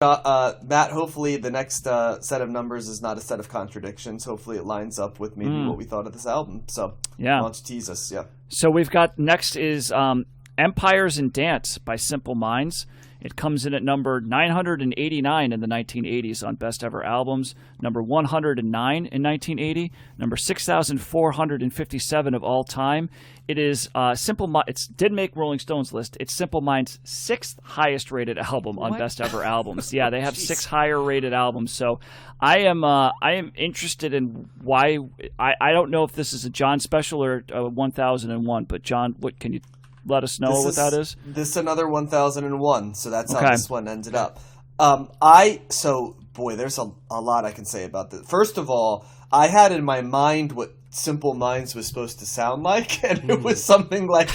Matt, hopefully the next set of numbers is not a set of contradictions. Hopefully it lines up with maybe what we thought of this album. So Yeah. why don't you tease us? Yeah. So we've got next is Empires in Dance by Simple Minds. It comes in at number 989 in the 1980s on Best Ever Albums, number 109 in 1980, number 6,457 of all time. It is it did make Rolling Stone's list. It's Simple Minds' sixth highest rated album on Best Ever Albums. Yeah, they have six higher rated albums. So I am interested in why. I don't know if this is a John special or 1001, but John, what can you let us know what that is? This is another 1001, so that's Okay. how this one ended up. There's a lot I can say about this. First of all, I had in my mind what Simple Minds was supposed to sound like, and it was something like,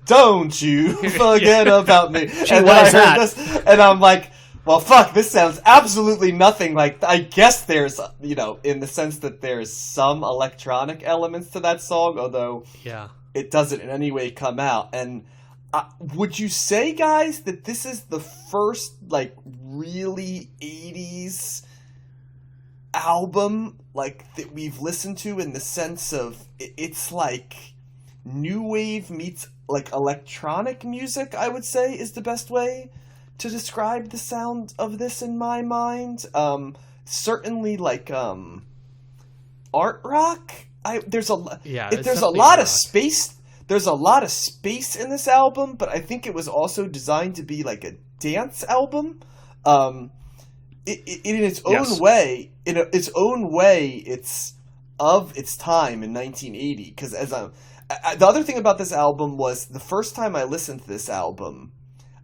"Don't you forget about me." And then I heard this, and I'm like, well, fuck, this sounds absolutely nothing like. I guess there's, in the sense that there's some electronic elements to that song, although it doesn't in any way come out. And would you say, guys, that this is the first, really 80s album, that we've listened to in the sense of it's like new wave meets, electronic music, I would say, is the best way to describe the sound of this in my mind. Certainly, art rock. There's a lot of space. There's a lot of space in this album, but I think it was also designed to be like a dance album. In its own way, it's of its time in 1980. Because the other thing about this album was the first time I listened to this album,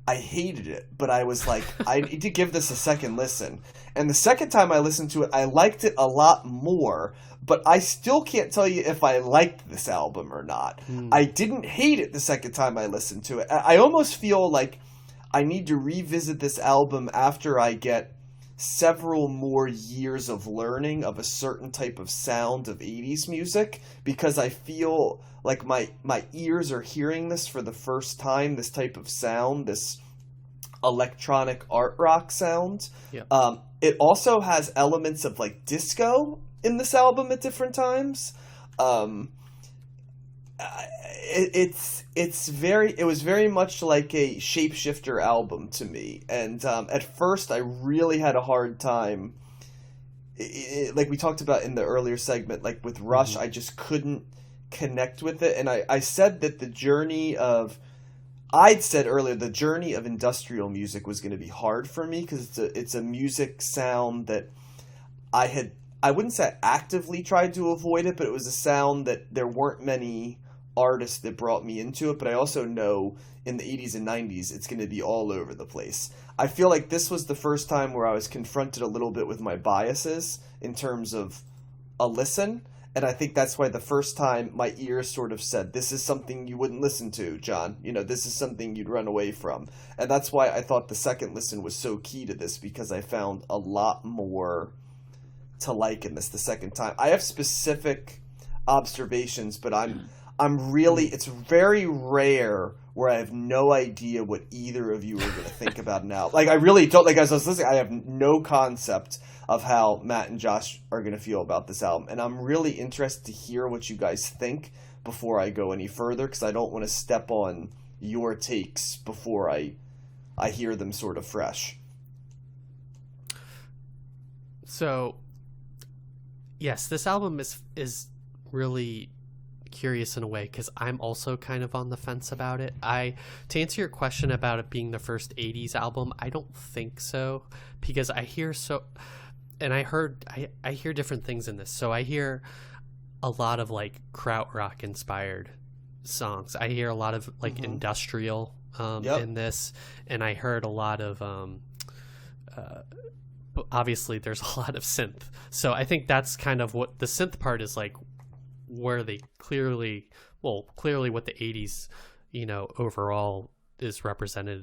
I hated it, but I was like, I need to give this a second listen. And the second time I listened to it, I liked it a lot more, but I still can't tell you if I liked this album or not. I didn't hate it the second time I listened to it. I almost feel like I need to revisit this album after I get several more years of learning of a certain type of sound of 80s music, because I feel like my ears are hearing this for the first time, this type of sound, this electronic art rock sound. It also has elements of disco in this album at different times. It was very much like a shapeshifter album to me, and at first I really had a hard time, like we talked about in the earlier segment, with Rush. I just couldn't connect with it, and I said that I'd said earlier the journey of industrial music was going to be hard for me, because it's a music sound that I wouldn't say I actively tried to avoid it, but it was a sound that there weren't many artists that brought me into it. But I also know in the 80s and 90s it's going to be all over the place. I feel like this was the first time where I was confronted a little bit with my biases in terms of a listen, and I think that's why the first time my ears sort of said, this is something you wouldn't listen to, John. This is something you'd run away from. And that's why I thought the second listen was so key to this, because I found a lot more to like in this the second time. I have specific observations, but it's very rare where I have no idea what either of you are going to think about now. I really don't. As I was listening, I have no concept of how Matt and Josh are going to feel about this album, and I'm really interested to hear what you guys think before I go any further, because I don't want to step on your takes before I hear them sort of fresh. So, yes, this album is really curious in a way, because I'm also kind of on the fence about it. To answer your question about it being the first 80s album, I don't think so, because I hear different things in this. So I hear a lot of krautrock inspired songs. I hear a lot of industrial in this, and I heard a lot of obviously there's a lot of synth. So I think that's kind of what the synth part is where they clearly what the 80s, overall is represented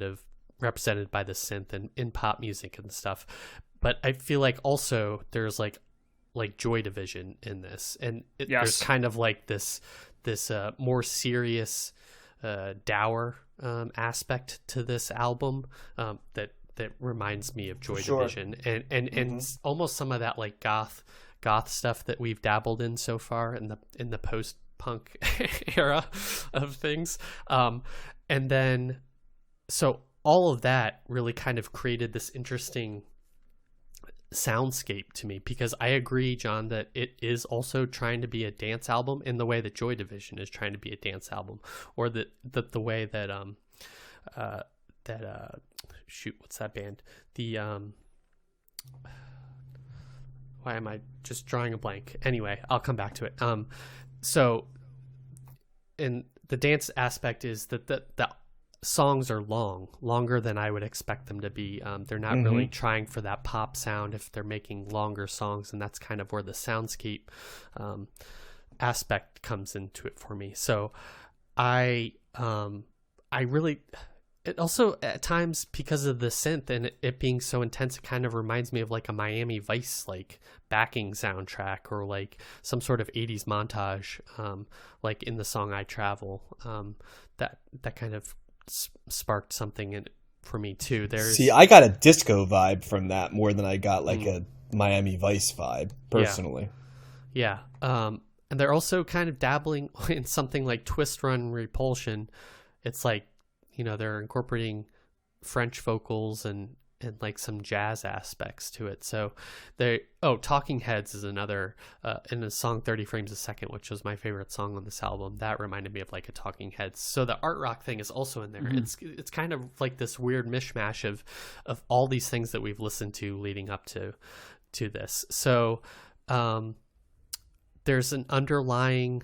by the synth and in pop music and stuff. But I feel like also there's like Joy Division in this, and there's kind of this more serious, dour aspect to this album that that reminds me of Joy Sure. Division, and almost some of that like goth stuff that we've dabbled in so far in the post punk era of things. And then so all of that really kind of created this interesting soundscape to me, because I agree, John, that it is also trying to be a dance album in the way that Joy Division is trying to be a dance album, or the way that shoot, what's that band? Why am I just drawing a blank? Anyway, I'll come back to it. So, and the dance aspect is that the songs are longer than I would expect them to be. They're not really trying for that pop sound if they're making longer songs, and that's kind of where the soundscape aspect comes into it for me. So I really, it also at times, because of the synth and it being so intense, it kind of reminds me of like a Miami Vice like backing soundtrack, or like some sort of 80s montage, like in the song I Travel. That kind of sparked something for me too. See, I got a disco vibe from that more than I got like a Miami Vice vibe personally. Yeah. And they're also kind of dabbling in something like Twist Run Repulsion. It's like, they're incorporating French vocals and like some jazz aspects to it. So Talking Heads is another, in the song 30 Frames a Second, which was my favorite song on this album. That reminded me of like a Talking Heads. So the art rock thing is also in there. It's kind of like this weird mishmash of all these things that we've listened to leading up to this. So there's an underlying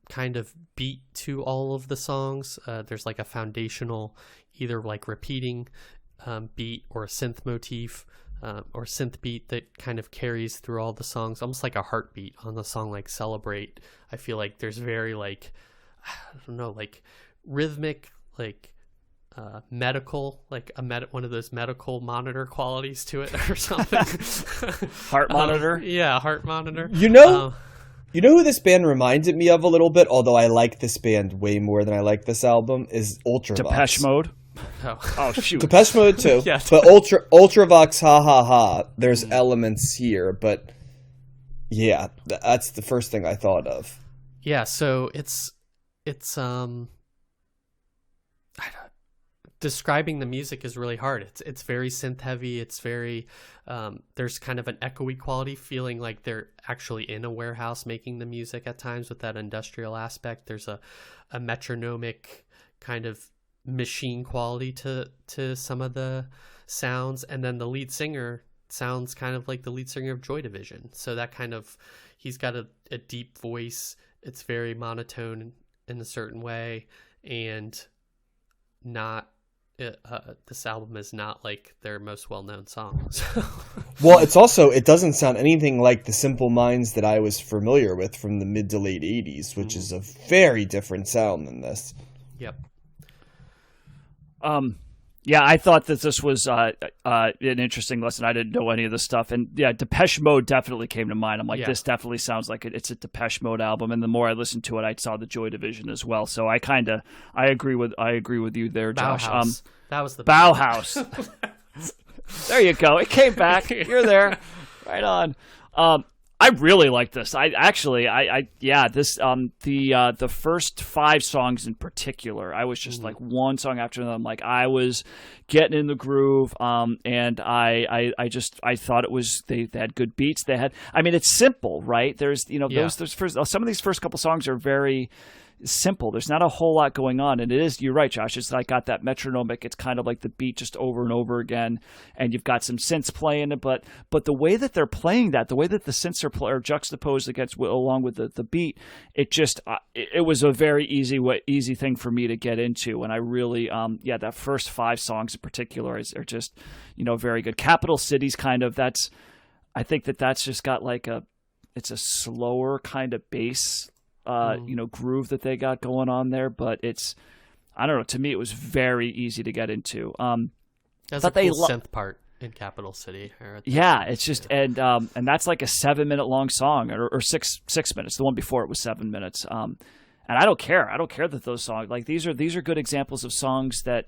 kind of beat to all of the songs. There's like a foundational, either like repeating beat or a synth motif, or synth beat that kind of carries through all the songs, almost like a heartbeat on the song like Celebrate. I feel like there's very like, I don't know, like rhythmic, like medical, like one of those medical monitor qualities to it or something. Heart monitor? Yeah, heart monitor. You know who this band reminded me of a little bit, although I like this band way more than I like this album, is Ultravox. Depeche Mode? Oh shoot. Depeche Mode too. Yeah. But Ultravox, ha ha ha. There's elements here, but yeah, that's the first thing I thought of. Yeah, so it's describing the music is really hard. It's very synth heavy. It's very there's kind of an echoey quality, feeling like they're actually in a warehouse making the music at times with that industrial aspect. There's a metronomic kind of machine quality to some of the sounds, and then the lead singer sounds kind of like the lead singer of Joy Division. So that kind of, he's got a deep voice. It's very monotone in a certain way, and not this album is not like their most well-known song. Well, it doesn't sound anything like the Simple Minds that I was familiar with from the mid to late 80s, which is a very different sound than this. Yep. Yeah, I thought that this was an interesting lesson. I didn't know any of this stuff, and yeah, Depeche Mode definitely came to mind. I'm like, this definitely sounds like it's a Depeche Mode album. And the more I listened to it, I saw the Joy Division as well. So I agree with you there, Josh. Bauhaus. That was the Bauhaus. There you go. It came back. You're there. Right on. I really like this. The first 5 songs in particular, I was just like one song after another. Like I was getting in the groove, and I thought it was they had good beats. It's simple, right? There's some of these first couple songs are very simple. There's not a whole lot going on, and you're right, Josh, it's like got that metronomic, it's kind of like the beat just over and over again, and you've got some synths playing it, but the way that they're playing that, the way that the synths are juxtaposed along with the beat, it was a very easy thing for me to get into, and I really that first 5 songs in particular are just very good. Capital Cities I think that's just got like it's a slower kind of bass groove that they got going on there, but I don't know, to me it was very easy to get into. That's a cool synth part in Capital City. It's just and that's like a 7-minute long song, or 6 minutes. The one before it was 7 minutes. And I don't care that those songs, like these are good examples of songs that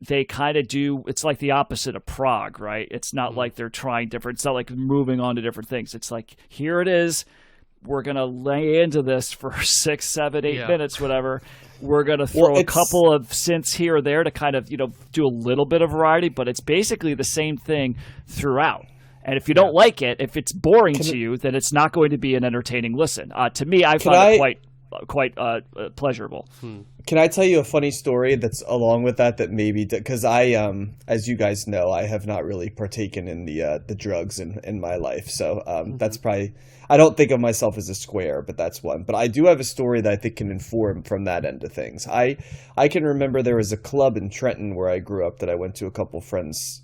they kind of do, it's like the opposite of prog, right? It's not like they're trying different, it's not like moving on to different things. It's like, here it is. We're going to lay into this for 6, 7, 8 minutes, whatever. We're going to throw a couple of synths here or there to kind of, do a little bit of variety, but it's basically the same thing throughout. And if you don't like it, if it's boring to you, then it's not going to be an entertaining listen. To me, I find it quite pleasurable. Can I tell you a funny story that's along with that maybe, because I, as you guys know, I have not really partaken in the drugs in my life. So that's probably, I don't think of myself as a square, but that's one. But I do have a story that I think can inform from that end of things. I can remember there was a club in Trenton where I grew up that I went to a couple friends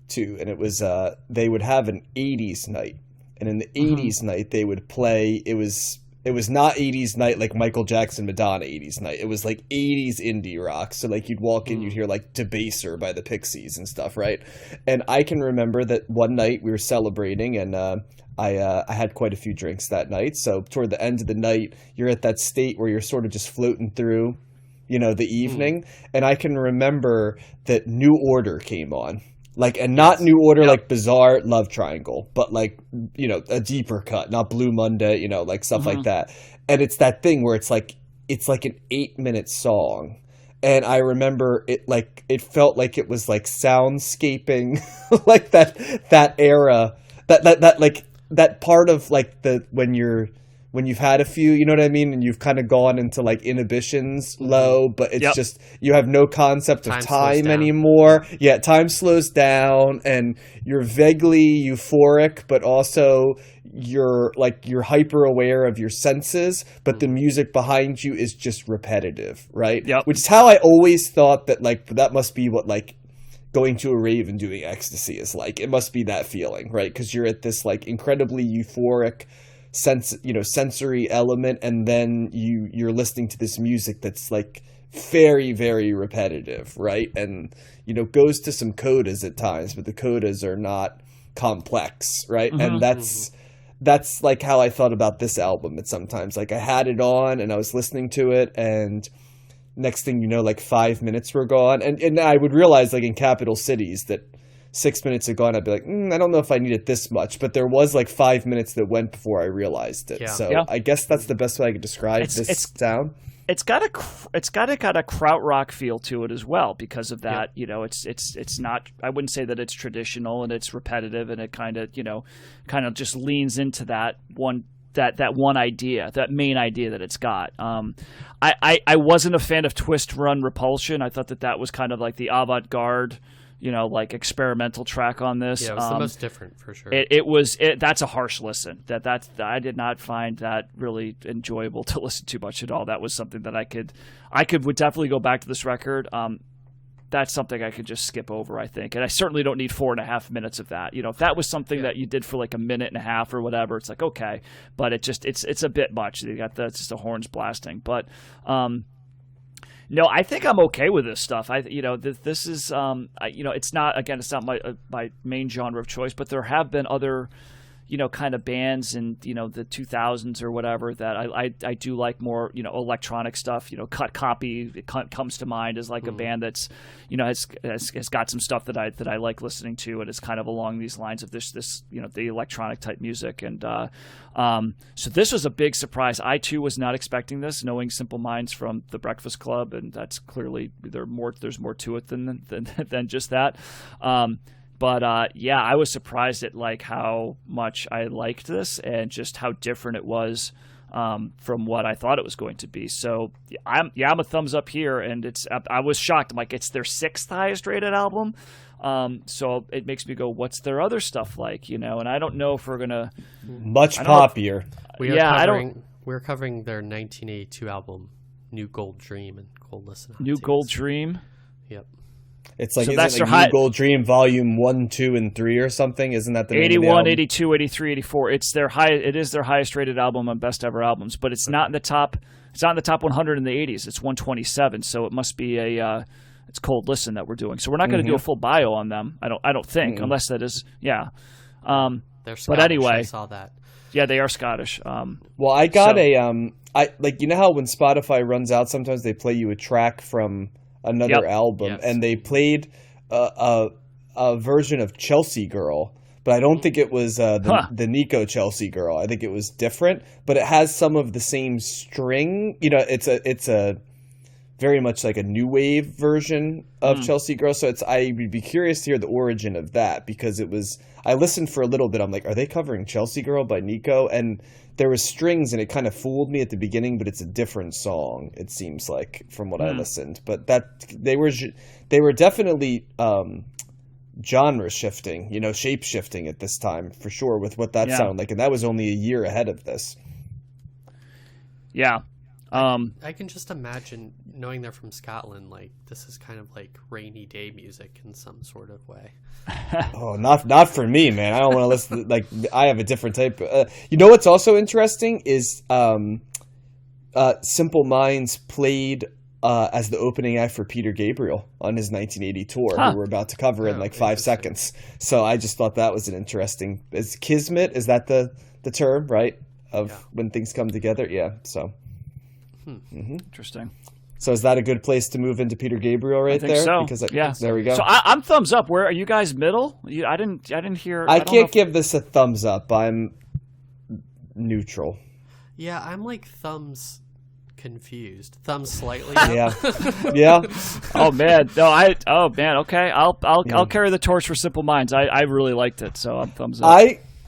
to, and it was, they would have an 80s night. And in the 80s night, they would play, it was not 80s night like Michael Jackson, Madonna 80s night. It was like 80s indie rock. So like you'd walk in, you'd hear like Debaser by the Pixies and stuff, right? And I can remember that one night we were celebrating, and I had quite a few drinks that night. So toward the end of the night, you're at that state where you're sort of just floating through, the evening. And I can remember that New Order came on. Like, and not New Order, like Bizarre Love Triangle, but like, a deeper cut, not Blue Monday, like stuff like that. And it's that thing where it's like an 8-minute song. And I remember it felt like it was like soundscaping, like that era, that like that part of like when you've had a few, you know what I mean? And you've kind of gone into like inhibitions low, but it's just, you have no concept of time anymore. Yeah, time slows down and you're vaguely euphoric, but also you're hyper aware of your senses, but the music behind you is just repetitive, right? Yep. Which is how I always thought that like, that must be what like going to a rave and doing ecstasy is like. It must be that feeling, right? Because you're at this like incredibly euphoric sensory element, and then you're listening to this music that's like very, very repetitive, right? And goes to some codas at times, but the codas are not complex, right? And that's like how I thought about this album at sometimes. Like I had it on and I was listening to it, and next thing you know, like 5 minutes were gone, and I would realize like in capital cities that 6 minutes had gone, I'd be like, I don't know if I need it this much. But there was like 5 minutes that went before I realized it. Yeah. So I guess that's the best way I could describe this sound. It's got a krautrock feel to it as well because of that. It's not. I wouldn't say that it's traditional and it's repetitive, and it kind of just leans into that one idea, that main idea that it's got. I wasn't a fan of Twist Run Repulsion. I thought that was kind of like the avant-garde, like experimental track on this. Yeah, it was the most different for sure. That's a harsh listen. I did not find that really enjoyable to listen to much at all. That was something that I would definitely go back to this record. That's something I could just skip over, I think. And I certainly don't need 4.5 minutes of that. If that was something that you did for like a minute and a half or whatever, it's like, okay, but it's a bit much. You got just the horns blasting, but, no, I think I'm okay with this stuff. This is, it's not my main genre of choice, but there have been other, kind of bands in, the 2000s or whatever that I do like more, electronic stuff. Cut Copy, it comes to mind as like a band that's, has got some stuff that I like listening to, and it's kind of along these lines of this, the electronic type music. And so this was a big surprise. I too was not expecting this, knowing Simple Minds from the Breakfast Club, and that's clearly there's more to it than just that. But I was surprised at like how much I liked this and just how different it was from what I thought it was going to be. So I'm a thumbs up here, and I was shocked. I'm like, it's their 6th highest rated album. So it makes me go, what's their other stuff like? And I don't know if we're gonna much poppier. We're covering their 1982 album, New Gold Dream, and Cold Listen. New Gold Dream. Yep. It's like, so that's their New Gold Dream Volume 1, 2, and 3 or something? Isn't that the name 81, of the album? 82, 83, 84. It is their highest rated album on Best Ever Albums, but it's not in the top. It's not in the top 100 in the 80s. It's 127, so it must be it's Cold Listen that we're doing. So we're not going to do a full bio on them. I don't think, unless that is They're Scottish, but anyway, I saw that. Yeah, they are Scottish. Well, I got how when Spotify runs out, sometimes they play you a track from another Yep. album, Yes. and they played a version of Chelsea Girl, but I don't think it was the Nico Chelsea Girl. I think it was different, but it has some of the same string. You know, it's a very much like a new wave version of Chelsea Girl. So I would be curious to hear the origin of that, because I listened for a little bit. I'm like, are they covering Chelsea Girl by Nico? And there was strings, and it kind of fooled me at the beginning, but it's a different song, it seems like, from what I listened. But they were definitely genre shifting, you know, shape shifting at this time for sure, with what that sounded like, and that was only a year ahead of this. Yeah. I can just imagine, knowing they're from Scotland, like this is kind of like rainy day music in some sort of way. Oh, not for me, man. I don't want to listen. Like, I have a different type. You know what's also interesting is Simple Minds played as the opening act for Peter Gabriel on his 1980 tour, who we're about to cover in like 5 seconds. So I just thought that was an interesting. Is kismet? Is that the term, right? Of when things come together? Yeah. So. Interesting. So is that a good place to move into Peter Gabriel right I think there? so. Because yeah. There we go. So I'm thumbs up. Where are you guys? Middle? I didn't hear. I can't give this a thumbs up. I'm neutral. Yeah, I'm like thumbs confused. Thumbs slightly. Yeah. Yeah. Oh man, no. Oh man. Okay, I'll carry the torch for Simple Minds. I really liked it, so I'm thumbs up.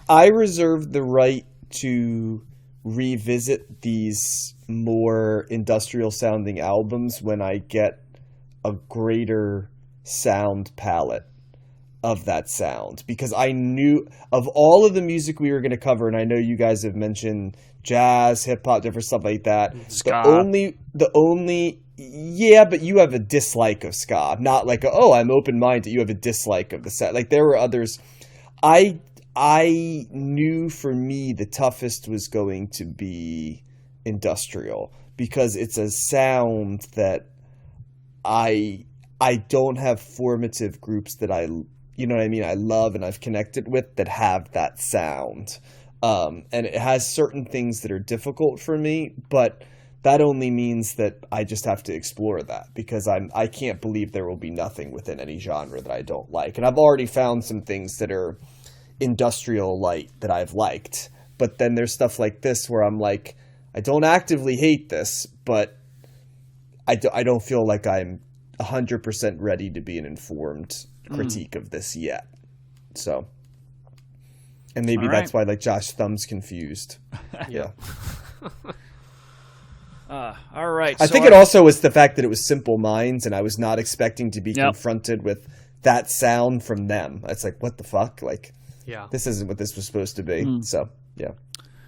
I reserve the right to revisit these more industrial sounding albums when I get a greater sound palette of that sound, because I knew of all of the music we were going to cover, and I know you guys have mentioned jazz, hip hop, different stuff like that. Ska. The only yeah, but you have a dislike of ska, not like I'm open minded. You have a dislike of the set. Like there were others. I knew for me the toughest was going to be industrial, because it's a sound that I don't have formative groups that I love and I've connected with that have that sound. And it has certain things that are difficult for me, but that only means that I just have to explore that, because I can't believe there will be nothing within any genre that I don't like. And I've already found some things that are industrial light that I've liked, but then there's stuff like this where I'm like, I don't actively hate this, but I don't feel like I'm 100% ready to be an informed critique of this yet. So, and maybe that's why like Josh thumbs confused. Yeah. All right. I think it also was the fact that it was Simple Minds, and I was not expecting to be confronted with that sound from them. It's like, what the fuck? Like, Yeah. this isn't what this was supposed to be. So, yeah.